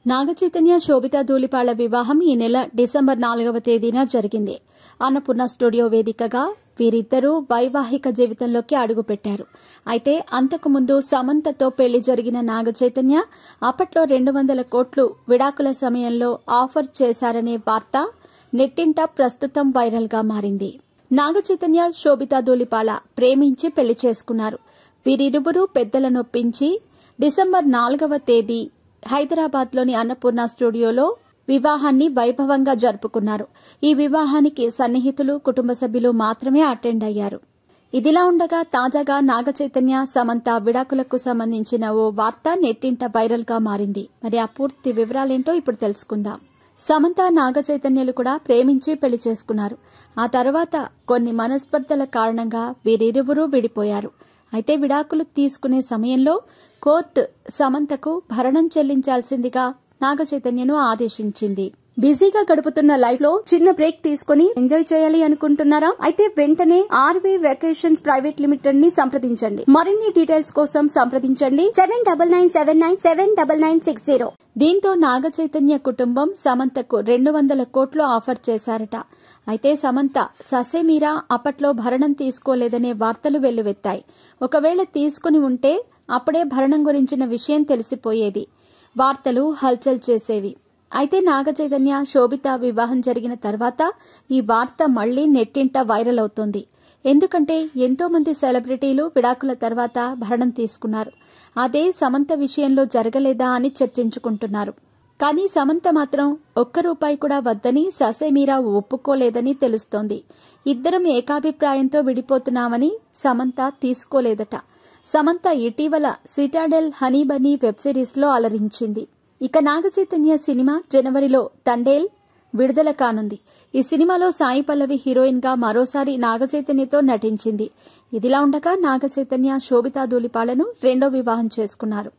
నాగచైతన్య శోభితా ధూళిపాళ్ల వివాహం ఈ నెల డిసెంబర్ 4వ తేదీన జరిగింది. అన్నపూర్ణ స్టూడియో వేదికగా వీరిద్దరూ వైవాహిక జీవితంలోకి అడుగుపెట్టారు. అయితే అంతకుముందు సమంతతో పెళ్లి జరిగిన నాగచైతన్య అప్పట్లో 200 కోట్లు విడాకుల సమయంలో ఆఫర్ చేశారనే వార్త నెట్టింట ప్రస్తుతం వైరల్ గా మారింది. నాగచైతన్య శోభితా ధూళిపాళ్ల ప్రేమించి పెళ్లి చేసుకున్నారు. వీరిరువురూ పెద్దల నొప్పించి డిసెంబర్ 4వ తేదీ హైదరాబాద్లోని అన్నపూర్ణ స్టూడియోలో వివాహాన్ని వైభవంగా జరుపుకున్నారు. ఈ వివాహానికి సన్నిహితులు, కుటుంబ సభ్యులు మాత్రమే అటెండ్ అయ్యారు. ఇదిలా ఉండగా తాజాగా నాగచైతన్య, సమంత విడాకులకు సంబంధించిన ఓ వార్త నెట్టింట వైరల్ గా మారింది. మరి ఆ పూర్తి వివరాలేంటో ఇప్పుడు తెలుసుకుందాం. సమంత, నాగచైతన్యలు కూడా ప్రేమించి పెళ్లి చేసుకున్నారు. ఆ తర్వాత కొన్ని మనస్పర్ధల కారణంగా వీరిరువురూ విడిపోయారు. అయితే విడాకులు తీసుకునే సమయంలో కోర్టు సమంతకు భరణం చెల్లించాల్సిందిగా నాగచైతన్యను ఆదేశించింది. బిజీగా గడుపుతున్న లైఫ్ లో చిన్న బ్రేక్ తీసుకుని ఎంజాయ్ చేయాలి అనుకుంటున్నారా? అయితే వెంటనే ఆర్వీ వెకేషన్స్ ప్రైవేట్ లిమిటెడ్ ని సంప్రదించండి. మరిన్ని డీటెయిల్స్ కోసం సంప్రదించండి 7997979960. దీంతో నాగచైతన్య కుటుంబం సమంతకు 200 కోట్లు ఆఫర్ చేశారట. అయితే సమంత ససేమీరా అప్పట్లో భరణం తీసుకోలేదనే వార్తలు వెల్లువెత్తాయి. ఒకవేళ తీసుకుని ఉంటే అప్పుడే భరణం గురించిన విషయం తెలిసిపోయేది. వార్తలు హల్చల్ చేసేవి. అయితే నాగచైతన్య శోభిత వివాహం జరిగిన తర్వాత ఈ వార్త మళ్లీ నెట్టింట వైరల్ అవుతోంది. ఎందుకంటే ఎంతో మంది సెలబ్రిటీలు విడాకుల తర్వాత భరణం తీసుకున్నారు. అదే సమంత విషయంలో జరగలేదా అని చర్చించుకుంటున్నారు. కానీ సమంత మాత్రం ₹1 కూడా వద్దని ససేమీరా ఒప్పుకోలేదని తెలుస్తోంది. ఇద్దరం ఏకాభిప్రాయంతో విడిపోతున్నామని సమంత తీసుకోలేదట. సమంత ఇటీవల Citadel honey Bunny web series లో అలరించింది. ఇక నాగచైతన్య సినిమా జనవరిలో తండేల్ విడుదల కానుంది. ఈ సినిమాలో సాయి పల్లవి హీరోయిన్ గా మరోసారి నాగచైతన్యతో నటించింది. ఇదిలా ఉండగా నాగచైతన్య శోభితా ధూళిపాళ్లను రెండో వివాహం చేసుకున్నారు.